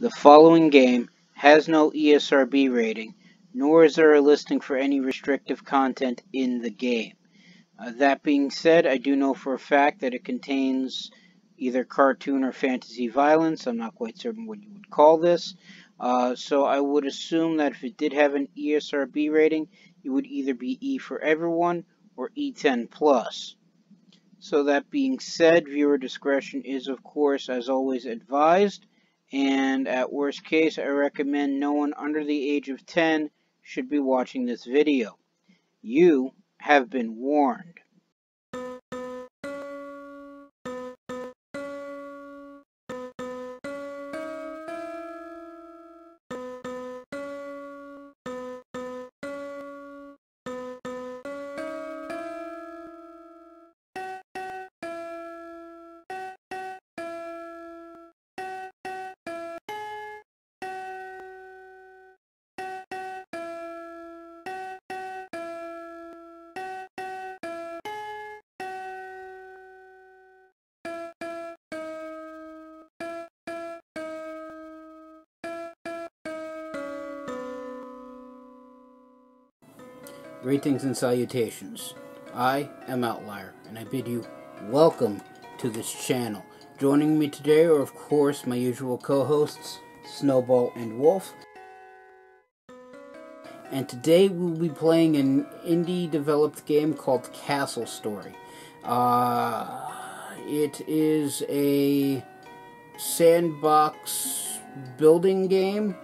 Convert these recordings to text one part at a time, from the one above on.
The following game has no ESRB rating, nor is there a listing for any restrictive content in the game. That being said, I do know for a fact that it contains either cartoon or fantasy violence. I'm not quite certain what you would call this. So I would assume that if it did have an ESRB rating, it would either be E for everyone or E10+. So that being said, viewer discretion is, of course, as always, advised. And at worst case, I recommend no one under the age of 10 should be watching this video. You have been warned. Greetings and salutations. I am Outlier, and I bid you welcome to this channel. Joining me today are, of course, my usual co-hosts, Snowball and Wolf. And today we'll be playing an indie-developed game called Castle Story. It is a sandbox building game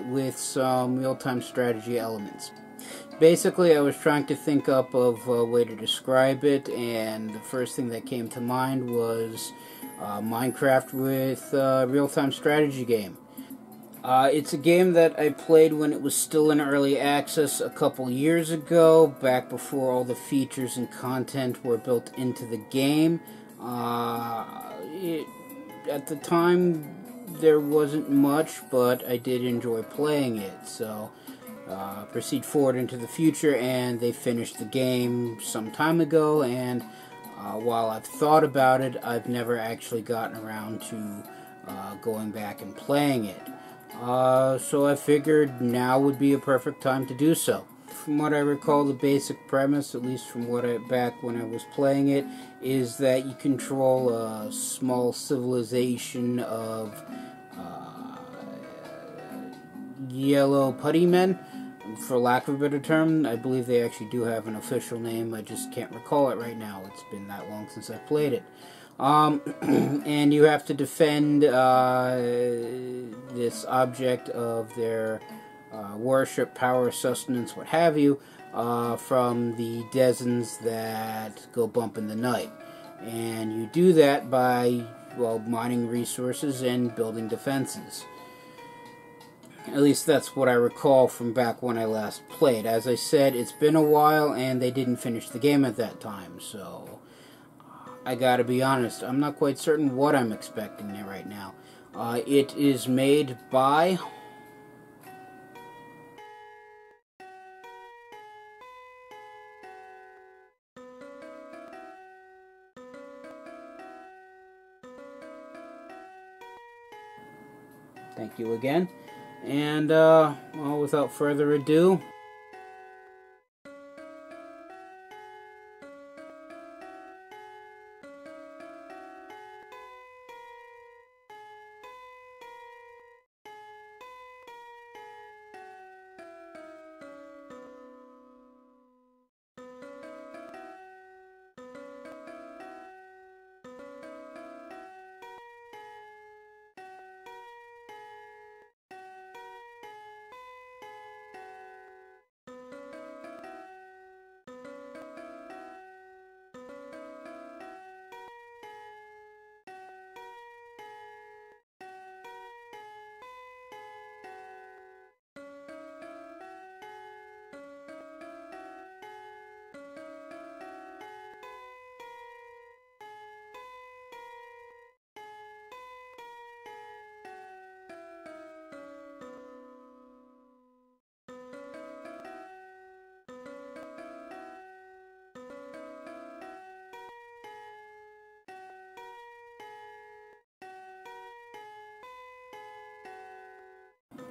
with some real-time strategy elements. Basically, I was trying to think up of a way to describe it, and the first thing that came to mind was Minecraft with a real-time strategy game. It's a game that I played when it was still in early access a couple years ago, back before all the features and content were built into the game. At the time, there wasn't much, but I did enjoy playing it, so proceed forward into the future, and they finished the game some time ago, and while I've thought about it, I've never actually gotten around to going back and playing it. So I figured now would be a perfect time to do so. From what I recall, the basic premise, at least from back when I was playing it, is that you control a small civilization of yellow putty men, for lack of a better term. I believe they actually do have an official name, I just can't recall it right now. It's been that long since I played it. And you have to defend this object of their worship, power, sustenance, what have you, from the denizens that go bump in the night. And you do that by, well, mining resources and building defenses. At least that's what I recall from back when I last played. As I said, it's been a while, and they didn't finish the game at that time, so I gotta be honest, I'm not quite certain what I'm expecting there right now. It is made by thank you again. And, well, without further ado,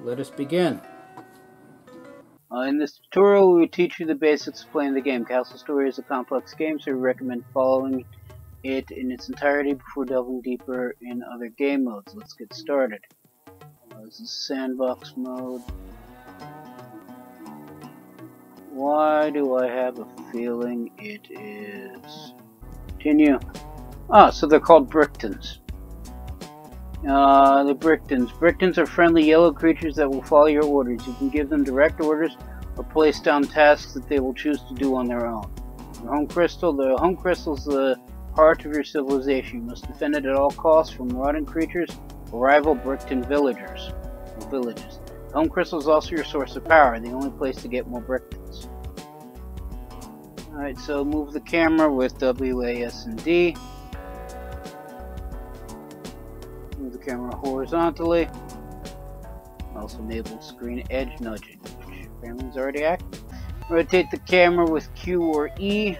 Let us begin. In this tutorial, we will teach you the basics of playing the game. Castle Story is a complex game, so we recommend following it in its entirety before delving deeper in other game modes. Let's get started. This is sandbox mode. Why do I have a feeling it is... Continue. Ah, so they're called Bricktons. The Bricktons. Bricktons are friendly yellow creatures that will follow your orders. You can give them direct orders or place down tasks that they will choose to do on their own. Your home crystal. The home crystal is the heart of your civilization. You must defend it at all costs from rotting creatures or rival Brickton villages. The home crystal is also your source of power, the only place to get more Bricktons. Alright, so move the camera with W, A, S, and D. Move the camera horizontally. Also enable screen edge nudging, which apparently is already active. Rotate the camera with Q or E.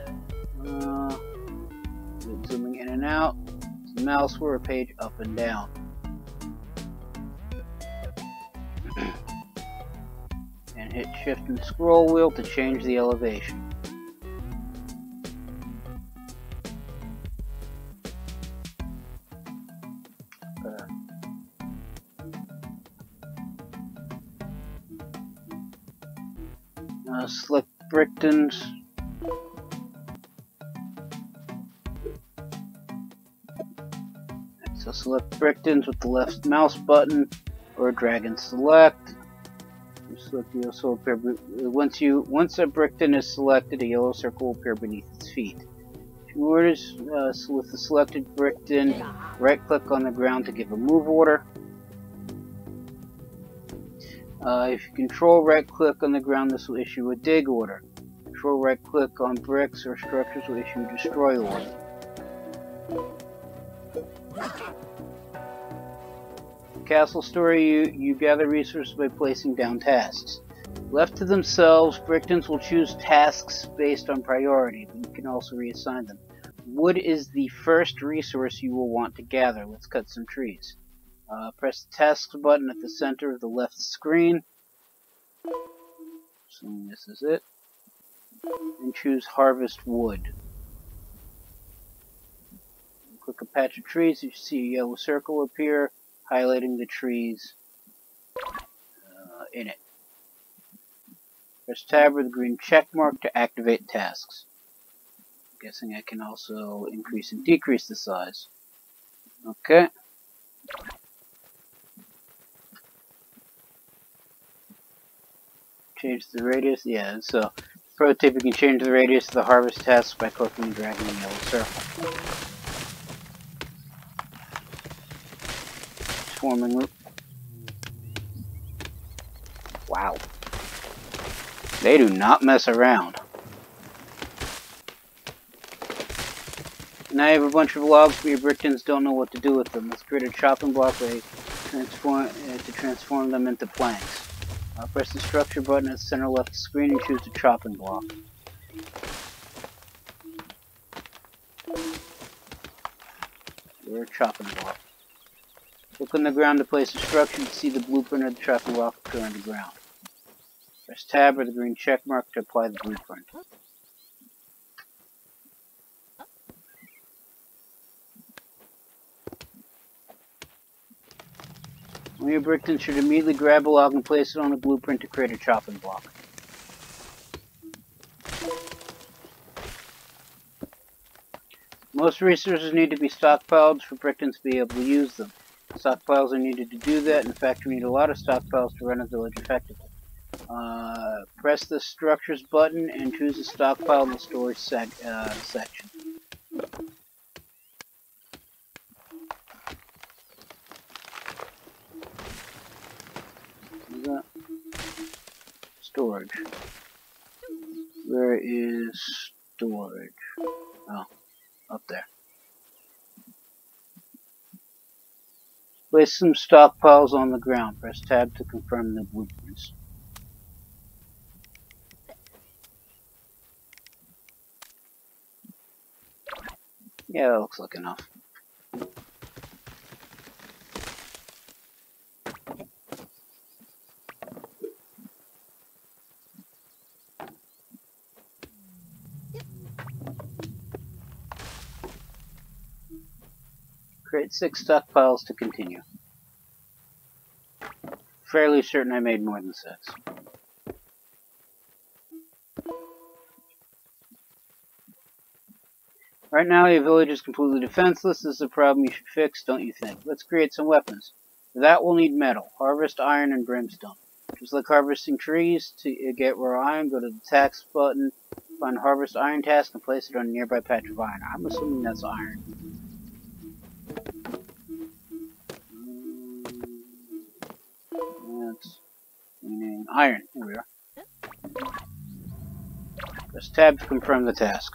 Zooming in and out. Mouse wheel or page up and down. And hit shift and scroll wheel to change the elevation. Select Bricktons. So select Bricktons with the left mouse button or drag and select. Select the yellow circle appear. Once a Brickton is selected, a yellow circle will appear beneath its feet. Two orders with the selected Brickton, right click on the ground to give a move order. If you control right click on the ground, this will issue a dig order. Control right click on bricks or structures will issue a destroy order. Castle Story, you gather resources by placing down tasks. Left to themselves, Bricktons will choose tasks based on priority, but you can also reassign them. Wood is the first resource you will want to gather. Let's cut some trees. Press the tasks button at the center of the left screen. Assuming this is it. And choose harvest wood. Click a patch of trees, you see a yellow circle appear, highlighting the trees in it. Press tab or the green check mark to activate tasks. I'm guessing I can also increase and decrease the size. Okay. Change the radius, yeah, so pro tip, you can change the radius of the harvest task by clicking and dragging the yellow circle. Forming loop. Wow. They do not mess around. Now you have a bunch of logs, but your Bricktons don't know what to do with them. Let's create a chopping block to transform them into planks. Press the structure button at the center left of the screen and choose the chopping block. We're a chopping block. Look on the ground to place the structure. You can see the blueprint of the chopping block appear on the ground. Press tab or the green check mark to apply the blueprint. When your Bricktons should immediately grab a log and place it on the blueprint to create a chopping block. Most resources need to be stockpiled for Bricktons to be able to use them. Stockpiles are needed to do that. In fact, we need a lot of stockpiles to run a village effectively. Press the structures button and choose the stockpile in the storage section. Storage. Where is storage? Oh, up there. Place some stockpiles on the ground. Press tab to confirm the blueprints. Yeah, that looks like enough. Create 6 stockpiles to continue. Fairly certain I made more than 6. Right now, your village is completely defenseless. This is a problem you should fix, don't you think? Let's create some weapons. For that, we'll need metal. Harvest iron and brimstone. Just like harvesting trees, to get raw iron, go to the task button, find harvest iron task, and place it on a nearby patch of iron. I'm assuming that's iron. That's iron. Here we are. Press tab to confirm the task.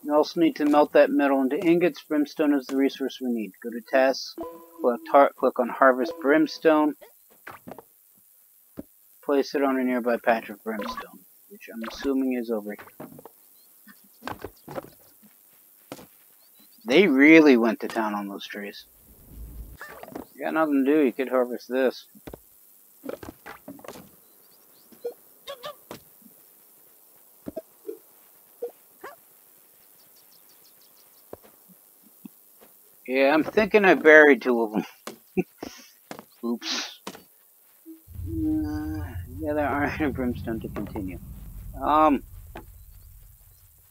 You also need to melt that metal into ingots. Brimstone is the resource we need. Go to tasks, click on harvest brimstone, place it on a nearby patch of brimstone, which I'm assuming is over here. They really went to town on those trees. You got nothing to do, you could harvest this. Yeah, I'm thinking I buried 2 of them. Oops. Yeah, there are iron and brimstone to continue.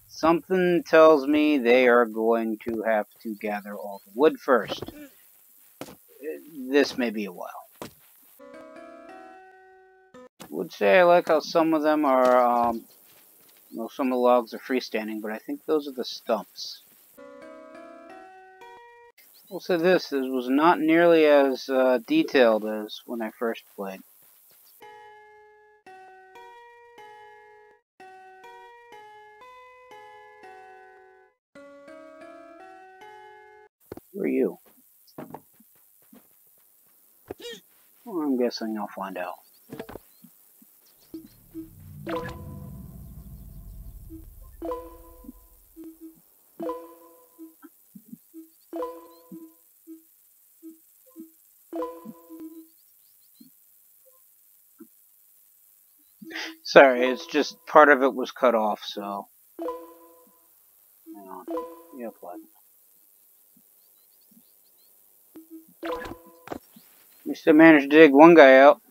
Something tells me they are going to have to gather all the wood first. This may be a while. I would say I like how some of them are, well, some of the logs are freestanding, but I think those are the stumps. We'll say this was not nearly as detailed as when I first played. Who are you? Well, I'm guessing I'll find out. Sorry, it's just part of it was cut off, so. Hang on. Yeah, plug. At least I managed to dig one guy out.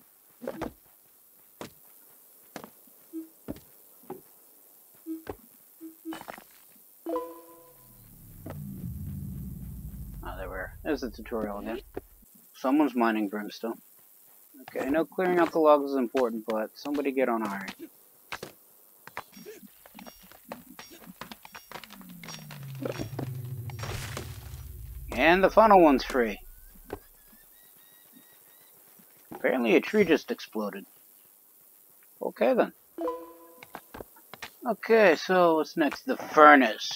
Oh, there we are. There's the tutorial again. Someone's mining brimstone. Okay, I know clearing out the logs is important, but somebody get on iron. And the funnel one's free. Apparently a tree just exploded. Okay then. Okay, so what's next? The furnace.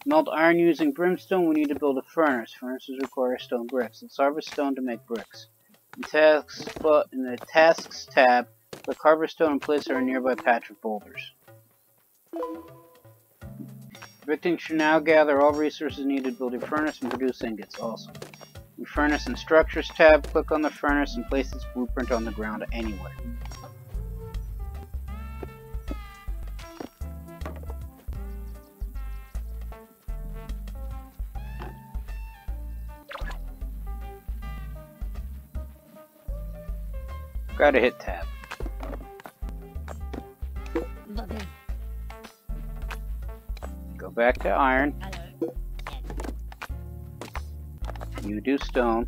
Melt iron using brimstone, we need to build a furnace. Furnaces require stone bricks. Let's harvest stone to make bricks. In the tasks tab, click harvest stone and place it on a nearby patch of boulders. Bricktons should now gather all resources needed to build a furnace and produce ingots. Awesome. In Furnace and Structures tab, click on the furnace and place its blueprint on the ground anywhere. Gotta hit tab. Go back to iron. You do stone.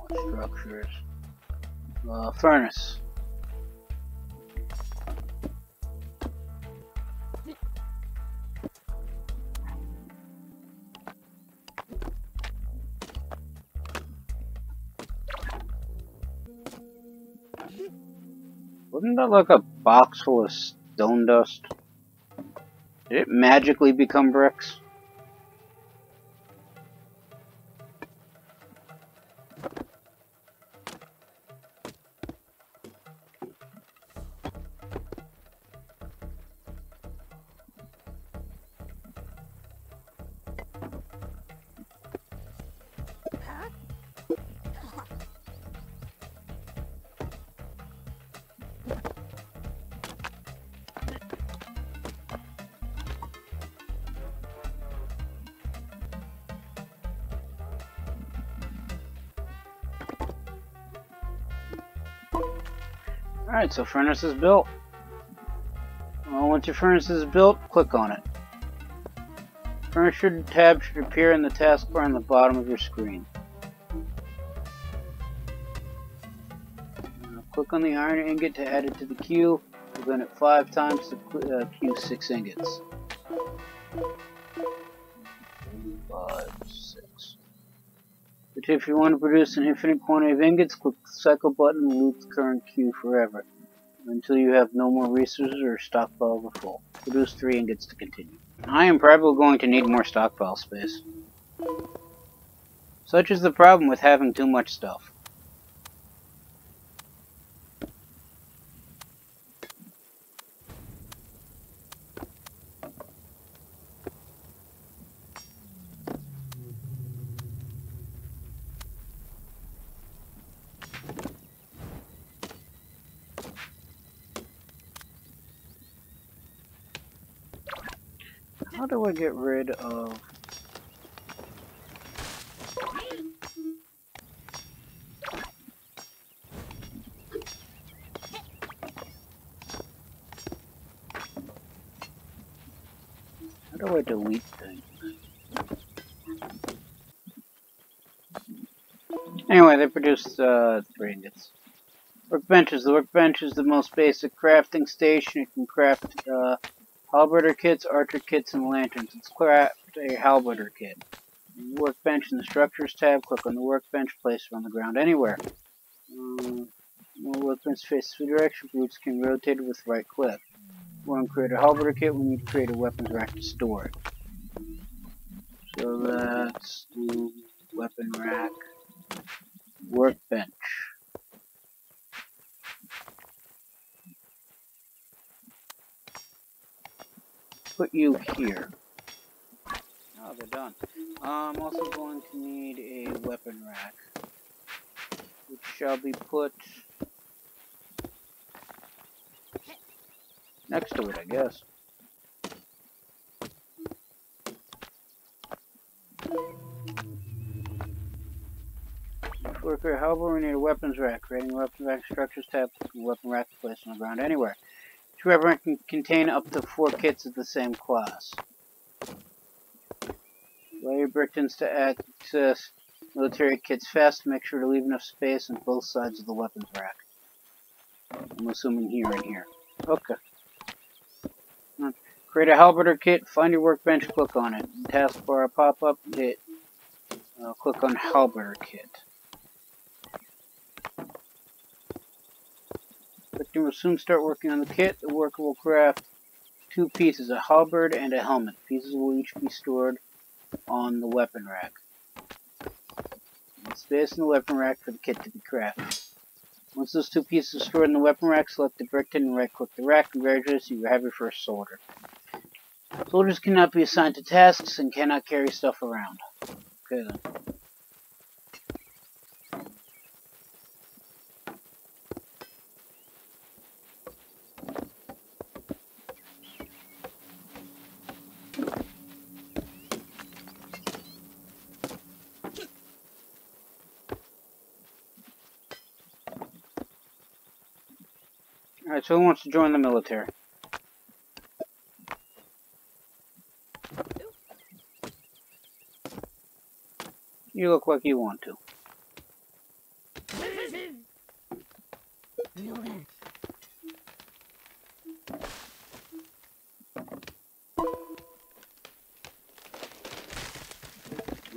Structures. Furnace. Wasn't that like a box full of stone dust? Did it magically become bricks? Alright, so furnace is built. Well, once your furnace is built, click on it. Furnace tab should appear in the taskbar on the bottom of your screen. Click on the iron ingot to add it to the queue. Run it 5 times to queue 6 ingots. 5, 6. But if you want to produce an infinite quantity of ingots, click the cycle button and loop the current queue forever, until you have no more resources or stockpiles are full. Produce 3 ingots to continue. I am probably going to need more stockpile space. Such is the problem with having too much stuff. How do I get rid of... How do I delete things? Anyway, they produced 3 ingots. Workbenches. The workbench is the most basic crafting station. It can craft halberdier kits, archer kits, and lanterns. Let's craft a halberdier kit. Workbench in the Structures tab, click on the workbench, place it on the ground anywhere. When the workbench faces the direction, roots can rotate it with right click. We want to create a halberdier kit, we need to create a weapons rack to store it. So let's do weapon rack, workbench. Put you here. Oh, they're done. I'm also going to need a weapon rack, which shall be put next to it, I guess. For a halberd, we need a weapons rack. Creating a weapons rack Structures tab, weapon rack placed on the ground anywhere. Each weapon rack can contain up to 4 kits of the same class. Allow your Bricktons to access military kits fast. Make sure to leave enough space on both sides of the weapons rack. I'm assuming here and here. Okay. Create a halberdier kit, find your workbench, click on it. Taskbar pop up, hit, click on halberdier kit. Victim will soon start working on the kit. The worker will craft 2 pieces, a halberd and a helmet. Pieces will each be stored on the weapon rack. Space in the weapon rack for the kit to be crafted. Once those 2 pieces are stored in the weapon rack, select the Brickton and right-click the rack. Congratulations, you have your first soldier. Soldiers cannot be assigned to tasks and cannot carry stuff around. Okay then. Alright, so who wants to join the military? You look like you want to.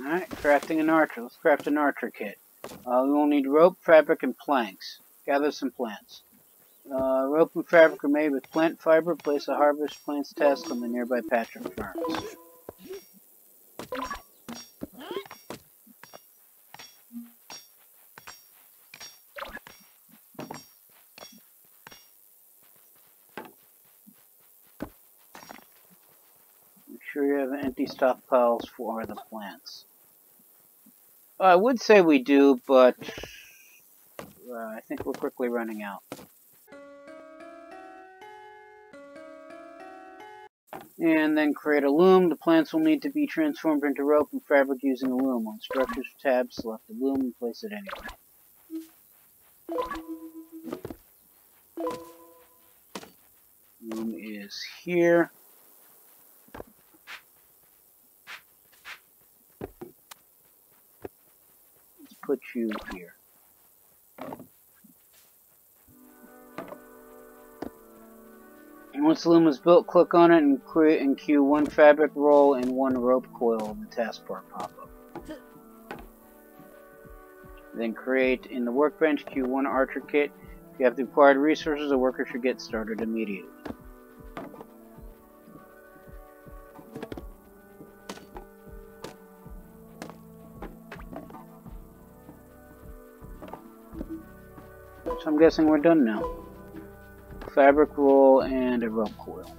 Alright, crafting an archer. Let's craft an archer kit. We will need rope, fabric, and planks. Gather some plants. Rope and fabric are made with plant fiber. Place a harvest plants task on the nearby patch of ferns. Make sure you have empty stockpiles for the plants. I would say we do, but I think we're quickly running out. And then create a loom. The plants will need to be transformed into rope and fabric using a loom. On Structures tab, select the loom and place it anywhere. Room is here. Let's put you here. And once the loom is built, click on it and create and queue one fabric roll and one rope coil in the taskbar pop-up. Then create in the workbench, queue one archer kit. If you have the required resources, the worker should get started immediately. So I'm guessing we're done now. Fabric roll and a rope coil.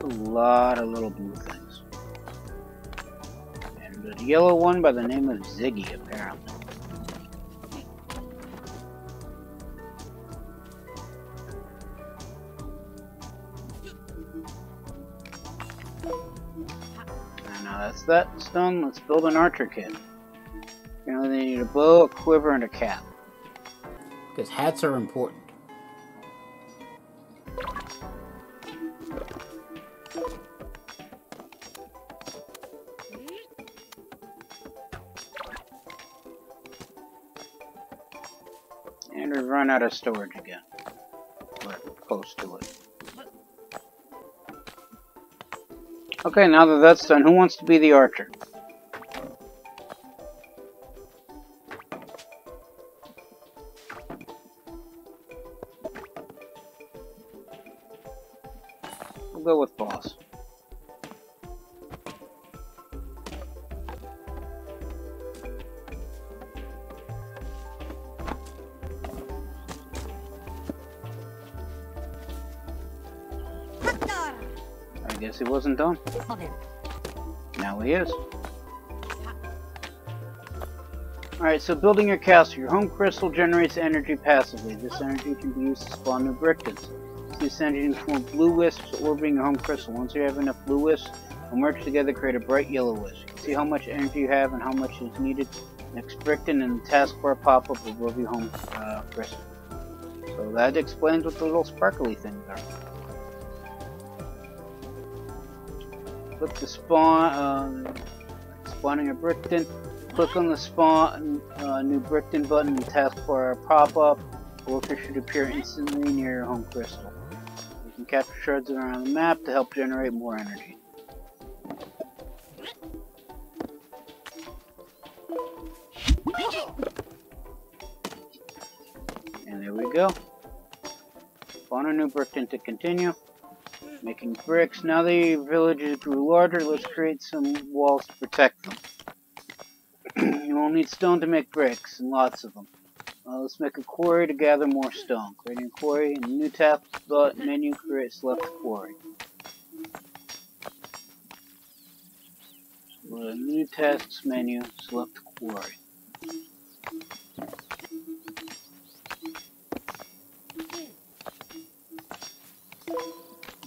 A lot of little blue things. And a yellow one by the name of Ziggy, apparently. And now that's that stone. Let's build an archer kit. You know, they need a bow, a quiver, and a cap. Because hats are important. And we've run out of storage again. We're close to it. Okay, now that that's done, who wants to be the archer? We'll go with boss. I guess he wasn't done. Now he is. Alright, so building your castle. Your home crystal generates energy passively. This energy can be used to spawn new Bricktons. This energy form blue wisps orbiting your home crystal. Once you have enough blue wisps, they'll merge together to create a bright yellow wisp. You can see how much energy you have and how much is needed. Next Brickton and the taskbar pop-up will your home crystal. So that explains what the little sparkly things are. Click the spawn, spawning a Brickton. Click on the spawn new Brickton button in the taskbar pop-up. The worker should appear instantly near your home crystal. You can capture shards around the map to help generate more energy. And there we go. Spawn a new Brickton to continue. Making bricks. Now the villages grew larger, let's create some walls to protect them. You won't need stone to make bricks, and lots of them. Let's make a quarry to gather more stone. Creating a quarry in the new task menu, create select quarry. So the new tasks menu, select quarry.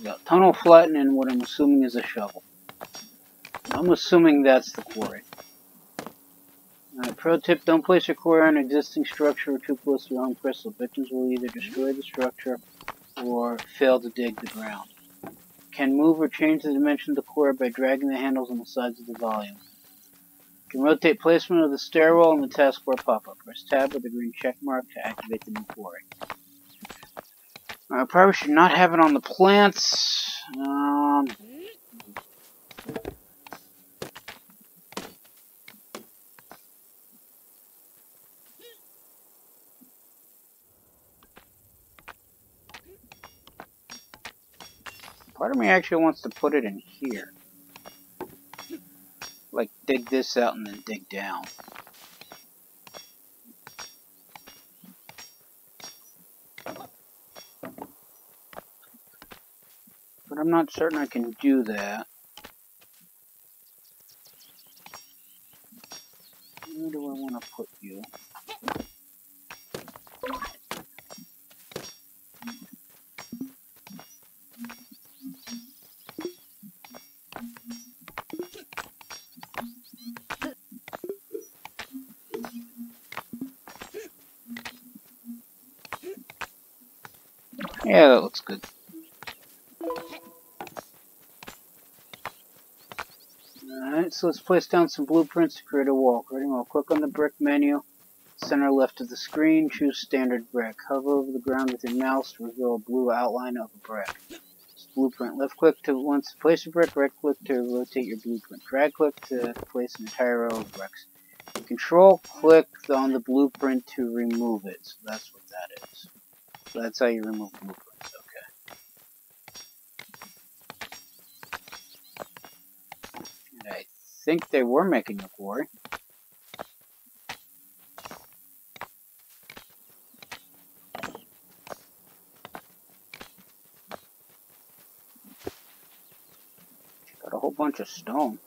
Got tunnel flatten and what I'm assuming is a shovel. I'm assuming that's the quarry. Alright, pro tip, don't place your quarry on an existing structure or too close to your home crystal. Victims will either destroy the structure or fail to dig the ground. Can move or change the dimension of the quarry by dragging the handles on the sides of the volume. Can rotate placement of the stairwell in the taskbar pop-up. Press tab with the green check mark to activate the new quarry. I probably should not have it on the plants. Part of me actually wants to put it in here. Like, dig this out and then dig down. But I'm not certain I can do that. Where do I want to put you? Yeah, that looks good. Alright, so let's place down some blueprints to create a wall. Creating a wall. Click on the brick menu, center left of the screen, choose standard brick. Hover over the ground with your mouse to reveal a blue outline of a brick. Blueprint. Left click to once to place a brick, right click to rotate your blueprint. Drag click to place an entire row of bricks. Control click on the blueprint to remove it. So that's what that is. So that's how you remove blueprints. Okay. And I think they were making a quarry. Got a whole bunch of stone.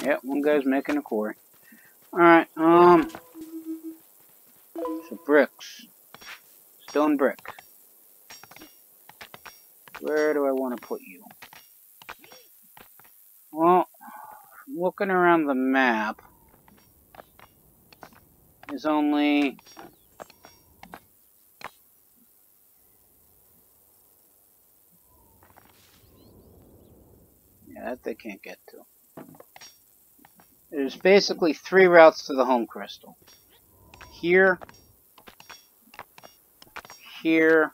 Yeah, one guy's making a quarry. Alright, so bricks. Stone brick. Where do I want to put you? Well, looking around the map, there's only... Yeah, that they can't get to. There's basically 3 routes to the home crystal. Here, here,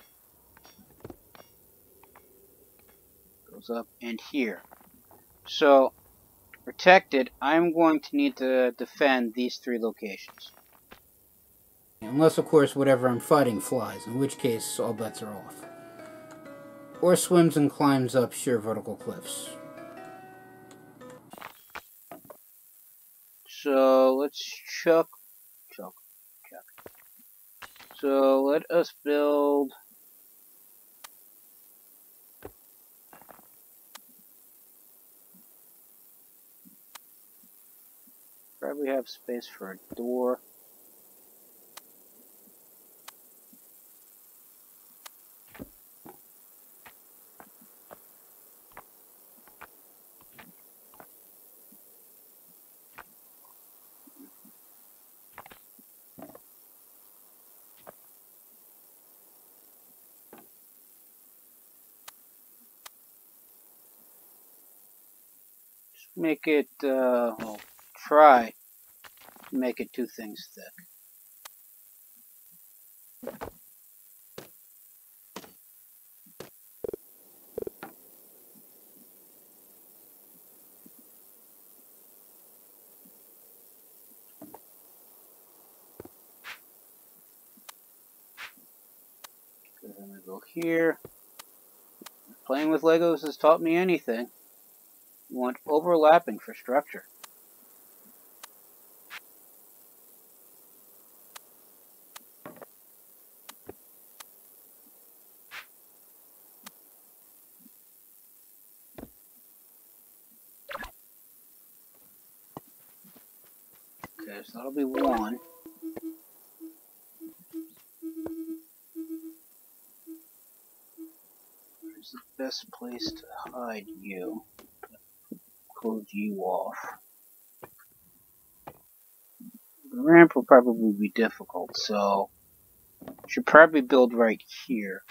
goes up, and here. So, to protect it, I'm going to need to defend these 3 locations. Unless, of course, whatever I'm fighting flies, in which case all bets are off. Or swims and climbs up sheer vertical cliffs. So, let's chuck. So, let us build... Probably have space for a door. Make it, well, try to make it 2 things thick. Okay, I'm gonna go here. Playing with Legos has taught me anything. You want overlapping for structure. Okay, so that'll be 1. Where's the best place to hide you? Close you off. The ramp will probably be difficult, so should probably build right here.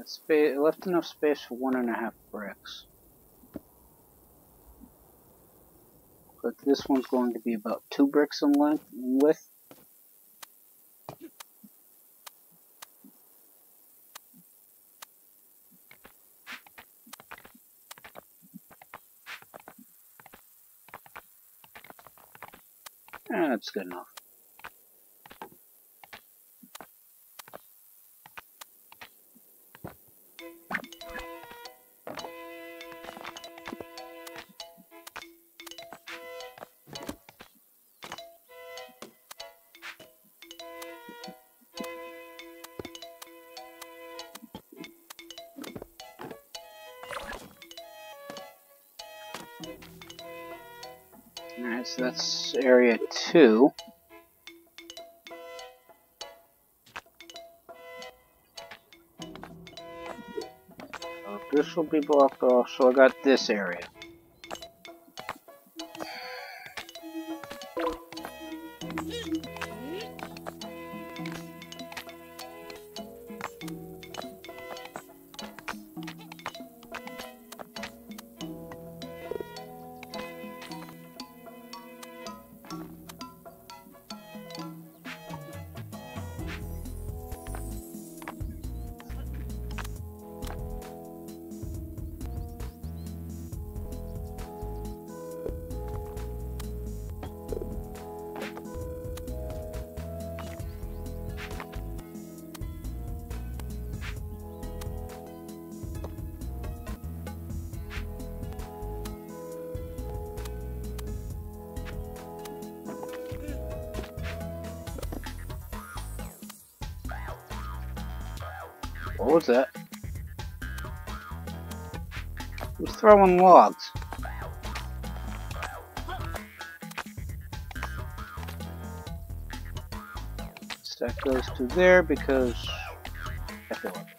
Space, left enough space for 1.5 bricks. But this one's going to be about 2 bricks in length and width. That's good enough. Alright, so that's area 2. So this will be blocked off, so I got this area. What was that? Who's throwing logs? Stack those to there because I feel like it.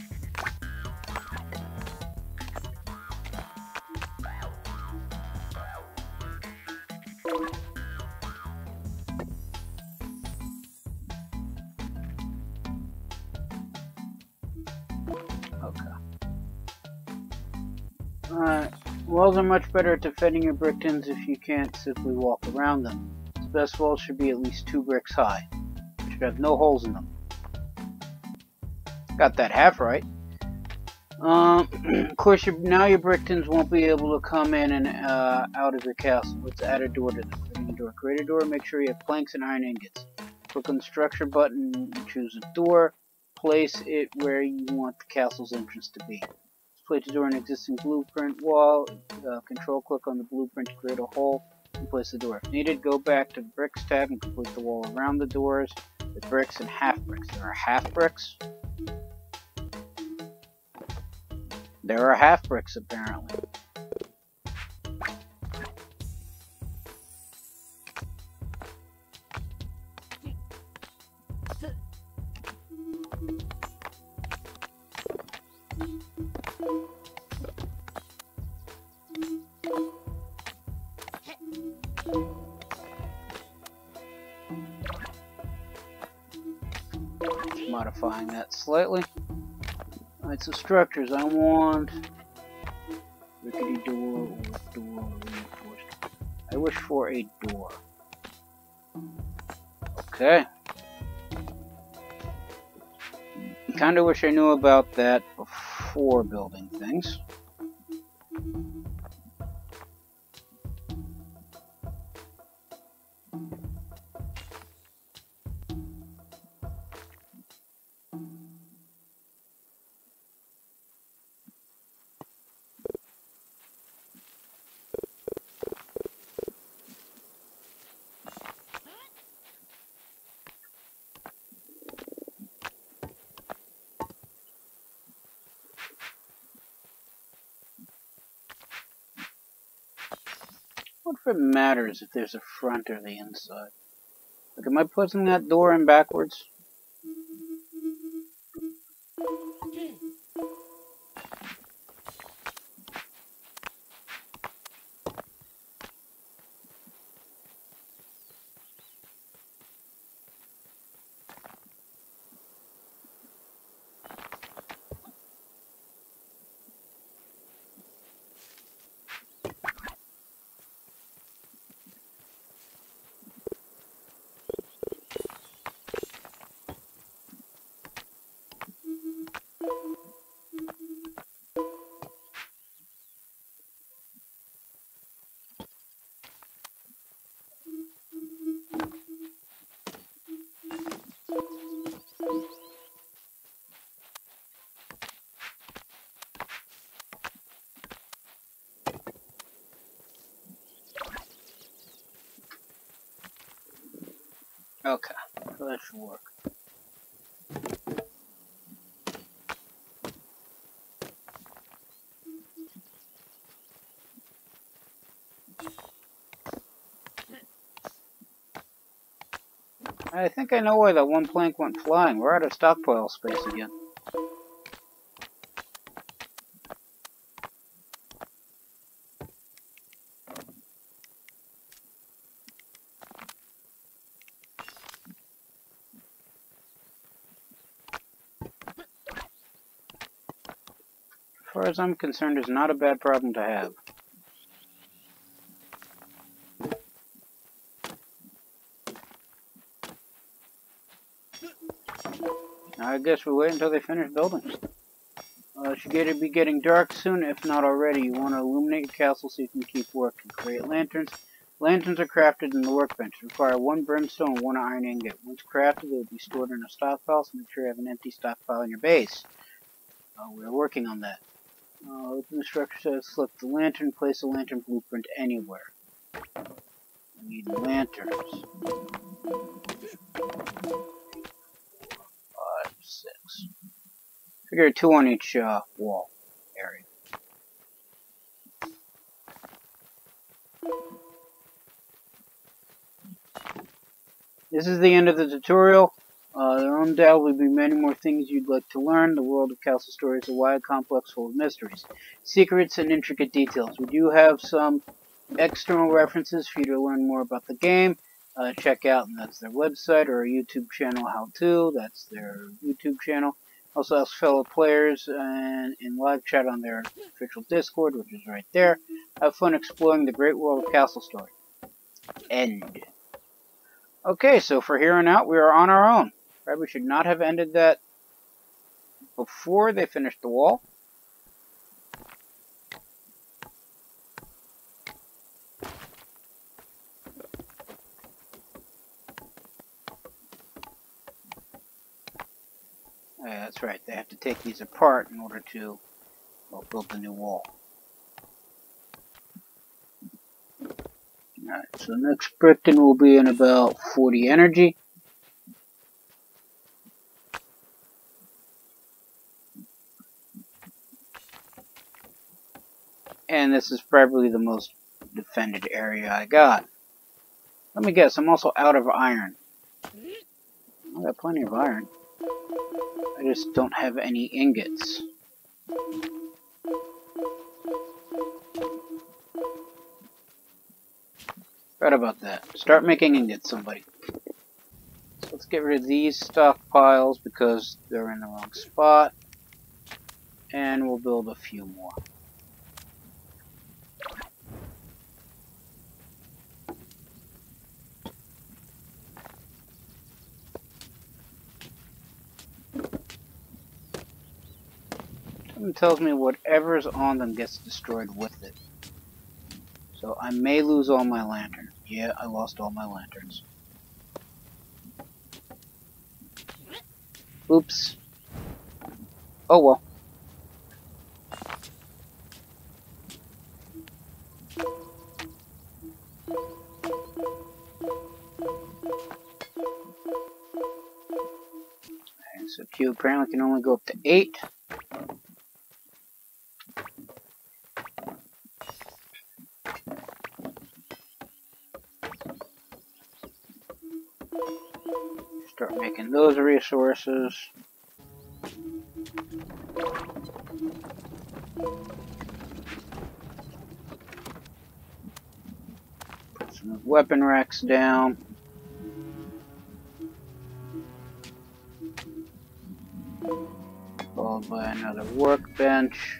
Alright, walls are much better at defending your Bricktons if you can't simply walk around them. The best walls should be at least 2 bricks high. Should have no holes in them. Got that half right. Of course, now your Bricktons won't be able to come in and out of your castle. Let's add a door to them. Create a door, make sure you have planks and iron ingots. Click on the structure button and choose a door. Place it where you want the castle's entrance to be. Place the door in an existing blueprint wall. Control click on the blueprint to create a hole and place the door. If needed, go back to the bricks tab and complete the wall around the doors with bricks and half bricks. There are half bricks. There are half bricks apparently. Modifying that slightly. Alright, so structures. I want rickety door or door reinforced. I wish for a door. Okay. Kinda wish I knew about that before building things. What if it matters if there's a front or the inside? Like, am I putting that door in backwards? Okay, so that should work. I think I know why that one plank went flying. We're out of stockpile space again. As far as I'm concerned, it's not a bad problem to have. I guess we wait until they finish building. Should be getting dark soon, if not already. You want to illuminate your castle so you can keep working. Create lanterns. Lanterns are crafted in the workbench. Require 1 brimstone and 1 iron ingot. Once crafted, they will be stored in a stockpile, so make sure you have an empty stockpile in your base. We're working on that. Open the structure says select the lantern, place a lantern blueprint anywhere. We need lanterns. 5, 6. Figure 2 on each wall area. This is the end of the tutorial. There will undoubtedly be many more things you'd like to learn. The world of Castle Story is a wide complex full of mysteries, secrets, and intricate details. We do have some external references for you to learn more about the game. Check out, and that's their website, or a YouTube channel, How To. That's their YouTube channel. Also ask fellow players and in live chat on their official Discord, which is right there. Have fun exploring the great world of Castle Story. End. Okay, so for here on out, we are on our own. Probably should not have ended that before they finished the wall. Yeah, that's right. They have to take these apart in order to build the new wall. Alright, so next Brickton will be in about 40 energy. And this is probably the most defended area I got. Let me guess, I'm also out of iron. I got plenty of iron. I just don't have any ingots. Forgot about that. Start making ingots, somebody. So let's get rid of these stockpiles because they're in the wrong spot. And we'll build a few more. Something tells me whatever's on them gets destroyed with it. So I may lose all my lanterns. Yeah, I lost all my lanterns. Oops. Oh well. And so Q apparently can only go up to 8. Start making those resources. Put some weapon racks down. Followed by another workbench.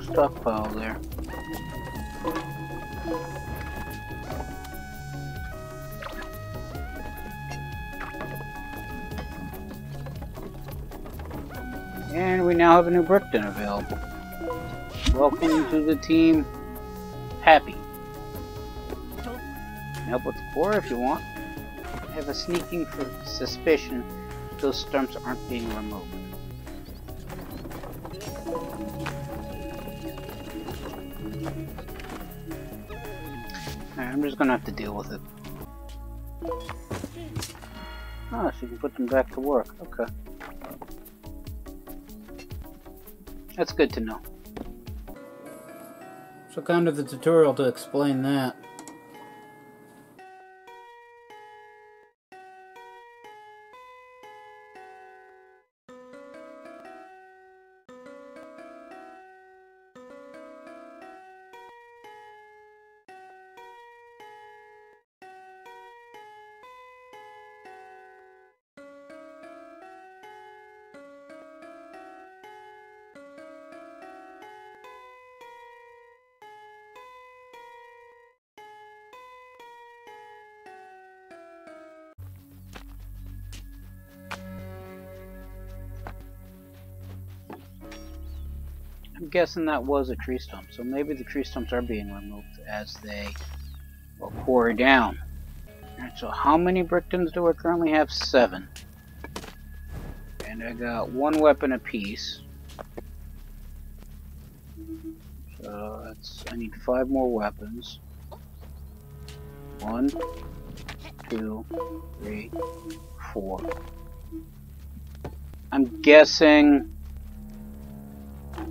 Stockpile there. And we now have a new Brickton available. Welcome to the team, Happy. Help with the core if you want. I have a sneaking suspicion that those stumps aren't being removed. Alright, I'm just gonna have to deal with it. Oh, so you can put them back to work. Okay. That's good to know. So kind of the tutorial to explain that. I'm guessing that was a tree stump, so maybe the tree stumps are being removed as they pour down. Alright, so how many Bricktons do I currently have? 7. And I got 1 weapon apiece. So that's, I need 5 more weapons. 1, 2, 3, 4. I'm guessing...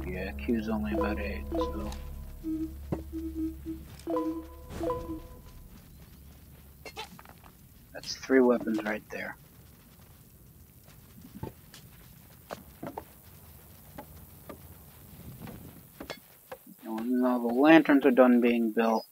Yeah, Q's only about 8, so... That's 3 weapons right there. And now the lanterns are done being built.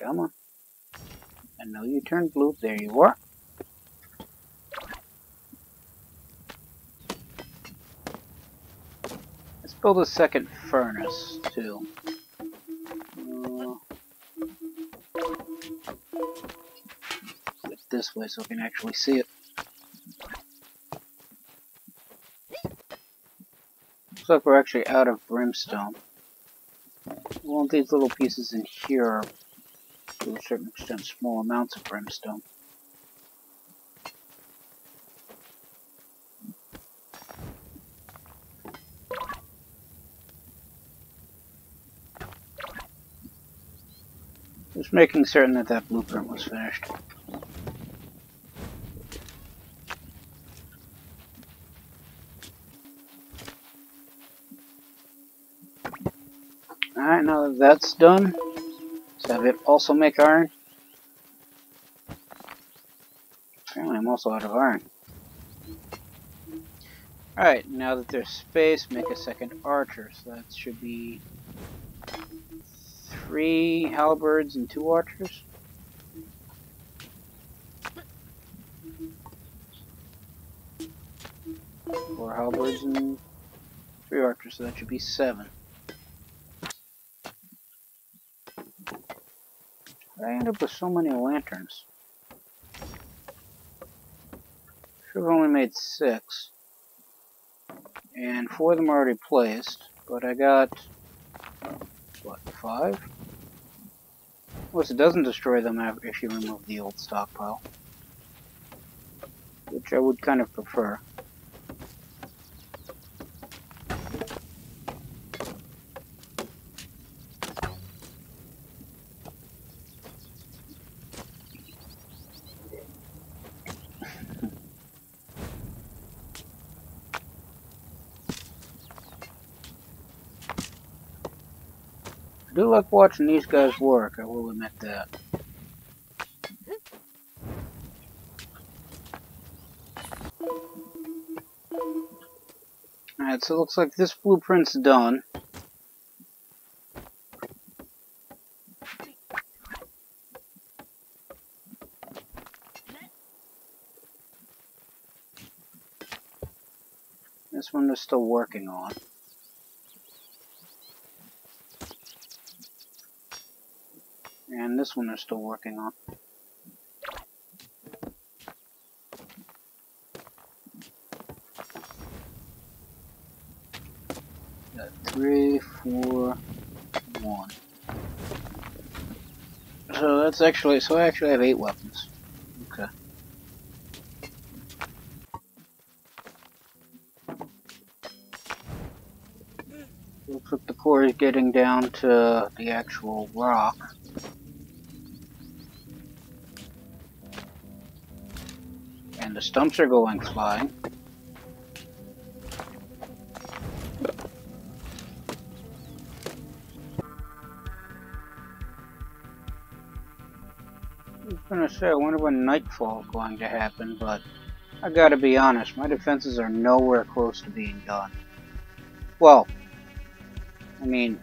Come on. I know you turned blue. There you are. Let's build a second furnace, too. Put it this way so I can actually see it. Looks like we're actually out of brimstone. Well, these little pieces in here are, to a certain extent, small amounts of brimstone. Just making certain that that blueprint was finished. Alright, now that that's done, let's have it also make iron. Apparently I'm also out of iron. Alright, now that there's space, make a second archer. So that should be 3 halberds and 2 archers. Four halberds and 3 archers, so that should be 7. I end up with so many lanterns. Should have only made 6. And 4 of them are already placed, but I got, what, 5? Of course, it doesn't destroy them if you remove the old stockpile, which I would kind of prefer. I do like watching these guys work, I will admit that. Alright, so it looks like this blueprint's done. This one they're still working on. And this one they're still working on. Got 3, 4, 1. So that's actually, so I actually have 8 weapons. Okay. Looks like the core is getting down to the actual rock. And the stumps are going flying. I was gonna say, I wonder when nightfall is going to happen, but I gotta be honest, my defenses are nowhere close to being done. Well, I mean,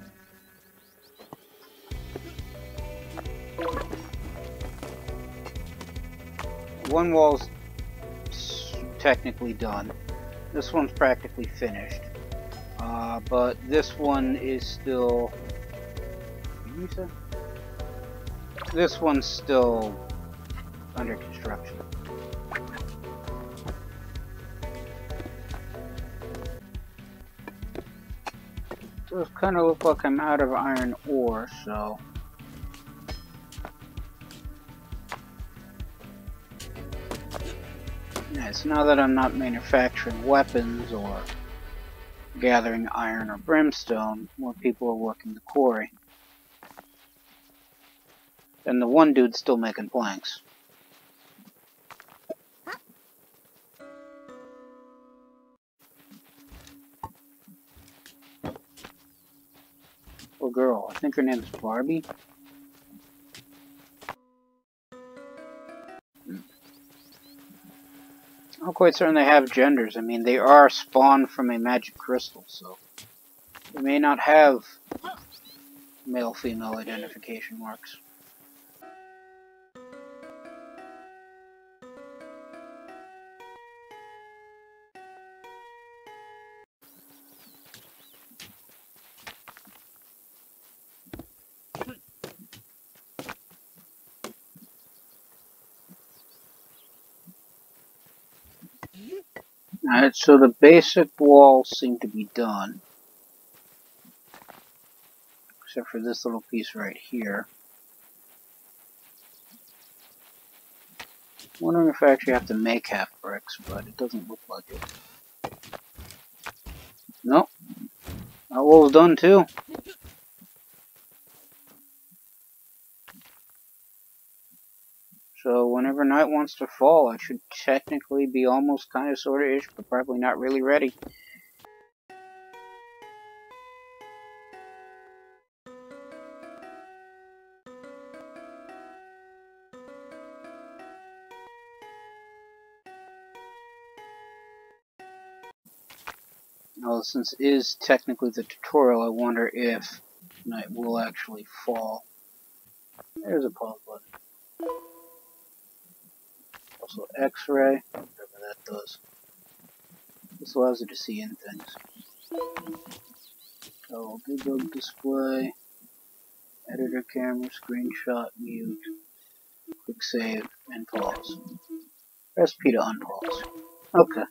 one wall's technically done. This one's practically finished. But this one is still... What did you say? This one's still under construction. So it kind of looks like I'm out of iron ore, so... Yeah, so now that I'm not manufacturing weapons or gathering iron or brimstone, more people are working the quarry. And the one dude's still making planks. Little girl, I think her name's Barbie. I'm quite certain they have genders. I mean, they are spawned from a magic crystal, so they may not have male-female identification marks. Alright, so the basic walls seem to be done. Except for this little piece right here. I'm wondering if I actually have to make half bricks, but it doesn't look like it. Nope. That wall's done too. So whenever night wants to fall, I should technically be almost kind of sort of ish, but probably not really ready. Well, since it is technically the tutorial, I wonder if night will actually fall. There's a pause button. Also X-ray, whatever that does. This allows you to see in things. So debug display, editor camera, screenshot, mute, quick save, and pause. Press P to unpause. Okay.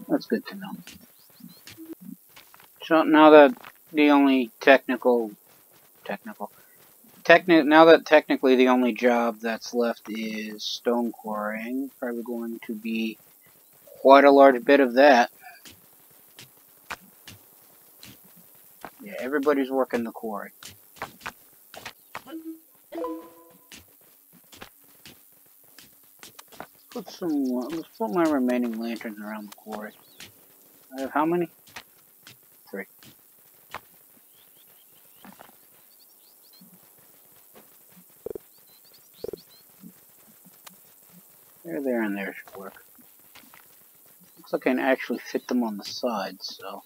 That's good to know. So now that the only now that technically the only job that's left is stone quarrying, probably going to be quite a large bit of that. Yeah, everybody's working the quarry. Let's put my remaining lanterns around the quarry. I have how many? 3. There, and there should work. Looks like I can actually fit them on the sides, so.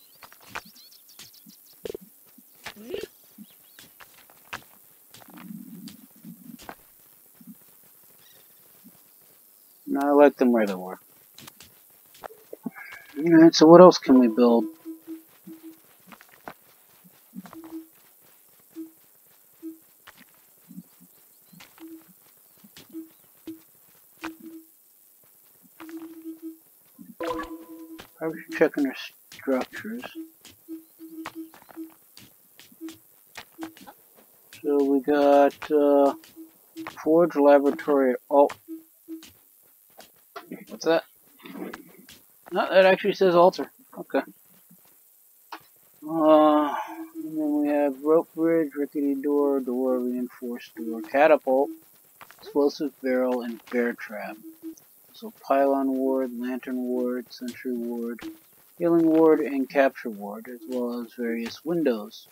No, I like them where they were. Alright, so what else can we build? Probably should check on our structures. So we got Forge Laboratory. Oh, what's that? No, that actually says altar. Okay. And then we have rope bridge, rickety door, reinforced door, catapult, explosive barrel, and bear trap. So pylon ward, lantern ward, sentry ward, healing ward, and capture ward, as well as various windows.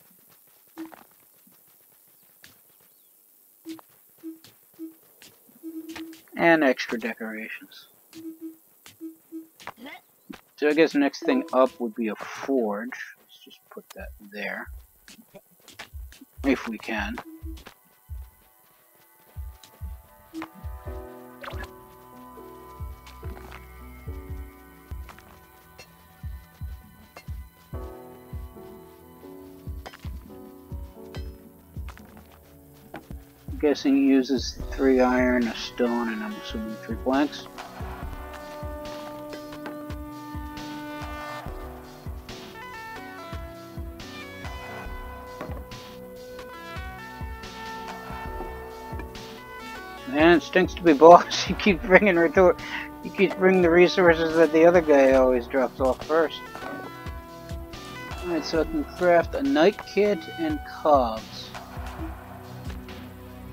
And extra decorations. So I guess the next thing up would be a forge. Let's just put that there. If we can. I'm guessing it uses 3 iron, a stone, and I'm assuming 3 planks. Man, it stinks to be boss. You keep bringing the resources that the other guy always drops off first. Alright, so I can craft a night kit and cogs.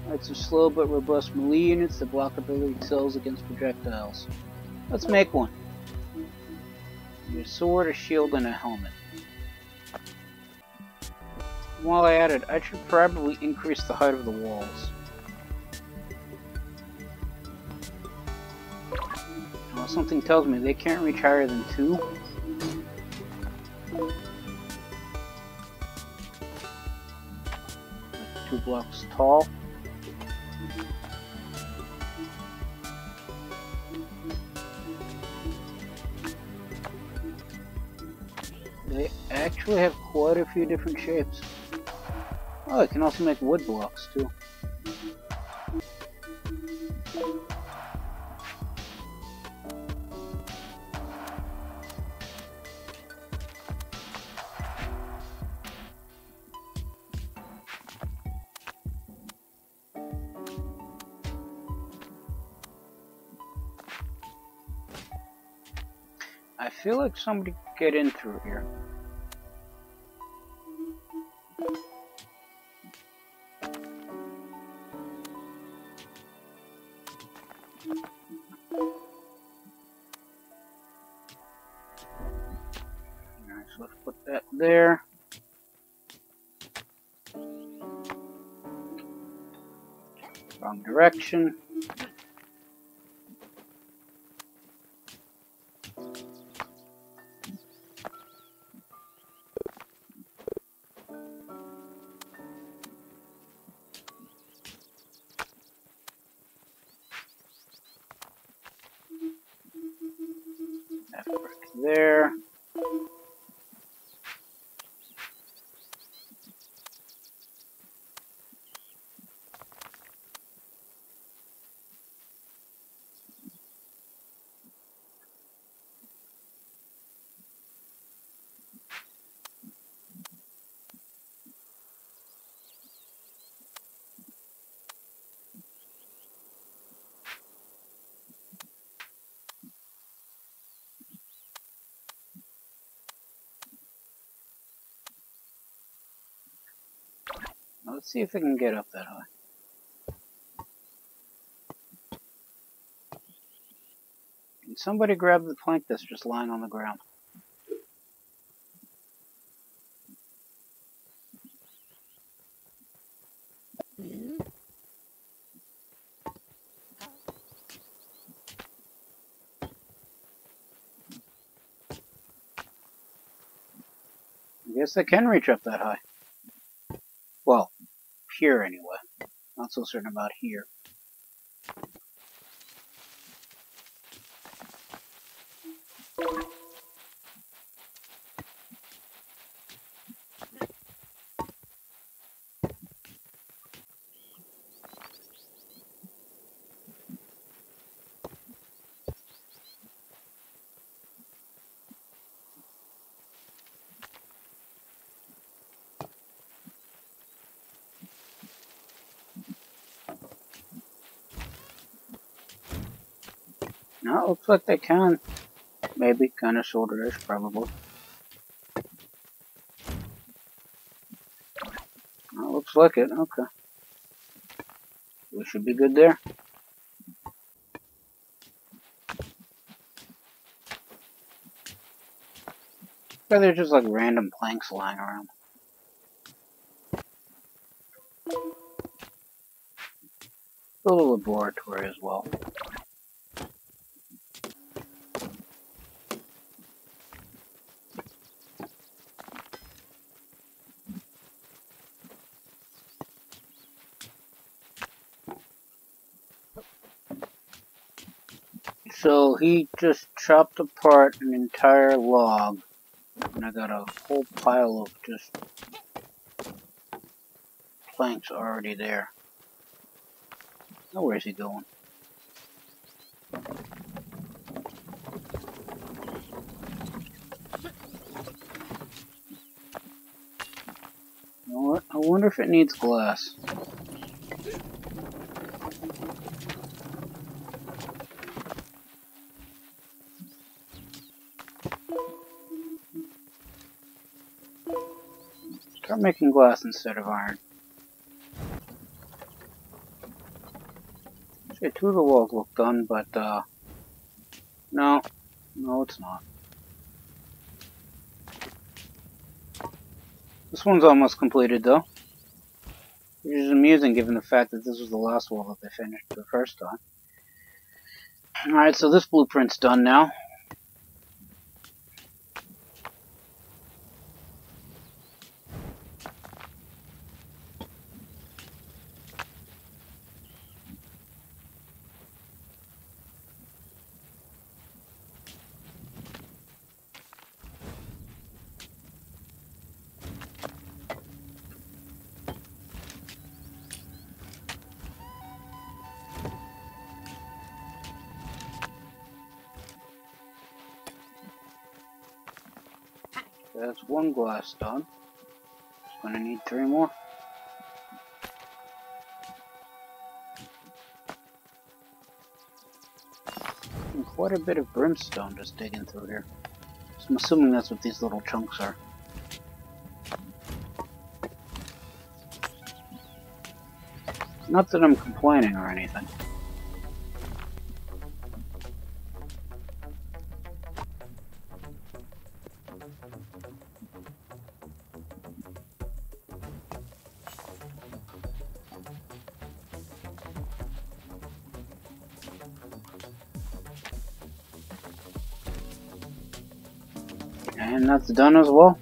Alright, some slow but robust melee units that block ability cells against projectiles. Let's make one. A sword, a shield, and a helmet. While I at it, I should probably increase the height of the walls. Well, something tells me they can't reach higher than 2. Like 2 blocks tall. They actually have quite a few different shapes. Oh, I can also make wood blocks too. I feel like somebody could get in through here. Alright, so let's put that there. Wrong direction. That brick there. Now let's see if I can get up that high. Can somebody grab the plank that's just lying on the ground? guess they can reach up that high. Well, here anyway. Not so certain about here. No, it looks like they can. Maybe, kind of, sorta-ish, probably. No, looks like it, okay. We should be good there. But they're just like random planks lying around. A little laboratory as well. So he just chopped apart an entire log, and I got a whole pile of just planks already there. Now where's he going? You know what? I wonder if it needs glass. Start making glass instead of iron. See, two of the walls look done, but no, it's not. This one's almost completed though, which is amusing given the fact that this was the last wall that they finished the first time. Alright, so this blueprint's done now. That's one glass done. Just gonna need 3 more. And quite a bit of brimstone just digging through here. So I'm assuming that's what these little chunks are. Not that I'm complaining or anything. And that's done as well.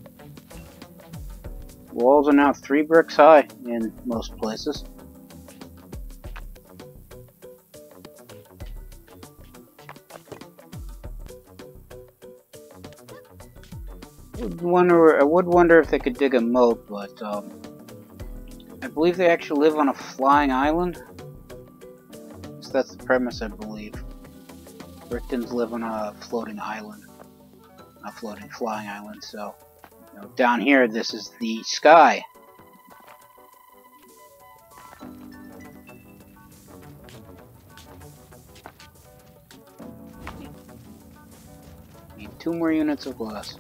Walls are now 3 bricks high in most places. I would wonder if they could dig a moat, but I believe they actually live on a flying island. So that's the premise, I believe. Bricktons live on a floating island. A floating flying island, so you know, down here this is the sky. Need 2 more units of glass.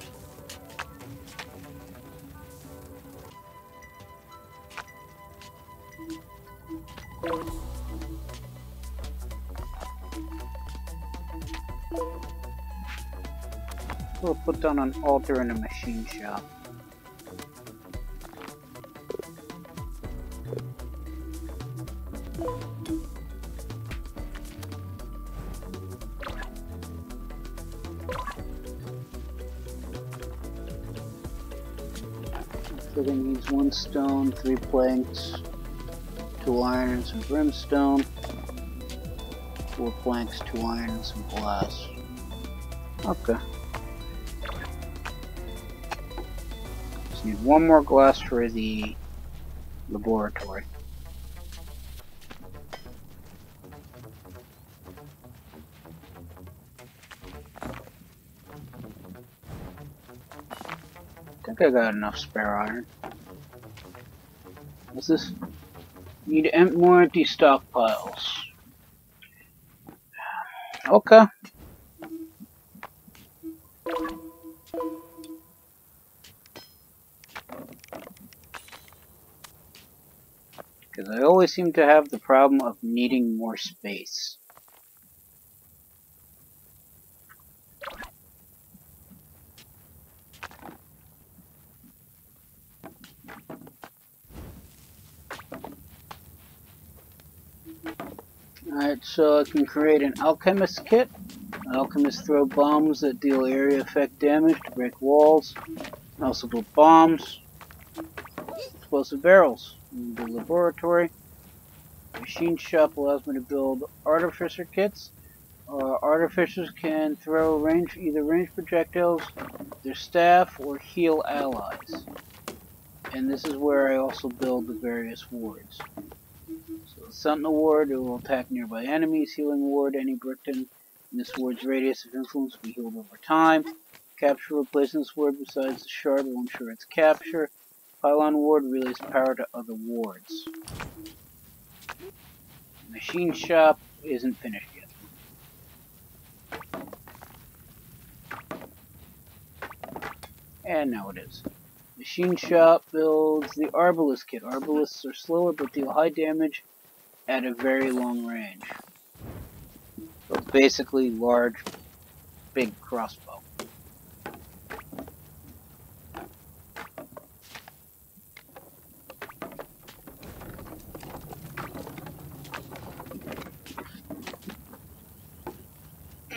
We'll put down an altar and a machine shop. that it needs 1 stone, 3 planks, 2 iron, and some brimstone, 4 planks, 2 iron, and some glass. Okay. Just need 1 more glass for the laboratory. I think I got enough spare iron. What's this? Need more empty stockpiles. Okay. Because I always seem to have the problem of needing more space. Alright, so I can create an alchemist kit. Alchemists throw bombs that deal area effect damage to break walls. I also build bombs. Explosive barrels. In the laboratory. Machine shop allows me to build artificer kits. Artificers can throw either range projectiles, their staff, or heal allies. And this is where I also build the various wards. So the Sentinel ward, it will attack nearby enemies. Healing ward, any Brickton in this ward's radius of influence will be healed over time. Capture replacing this ward besides the shard will ensure its capture. Pylon ward relays power to other wards. Machine shop isn't finished yet. And now it is. Machine shop builds the Arbalist kit. Arbalists are slower but deal high damage at a very long range. So it's basically large, big crossbow.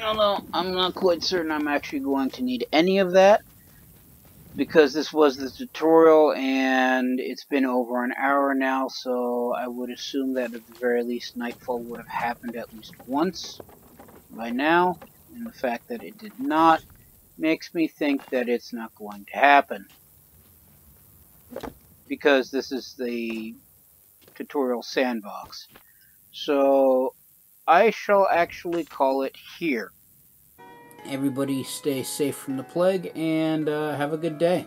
Although I'm not quite certain I'm actually going to need any of that, because this was the tutorial and it's been over an hour now, so I would assume that at the very least nightfall would have happened at least once by now, and the fact that it did not makes me think that it's not going to happen, because this is the tutorial sandbox. So I shall actually call it here. Everybody stay safe from the plague, and have a good day.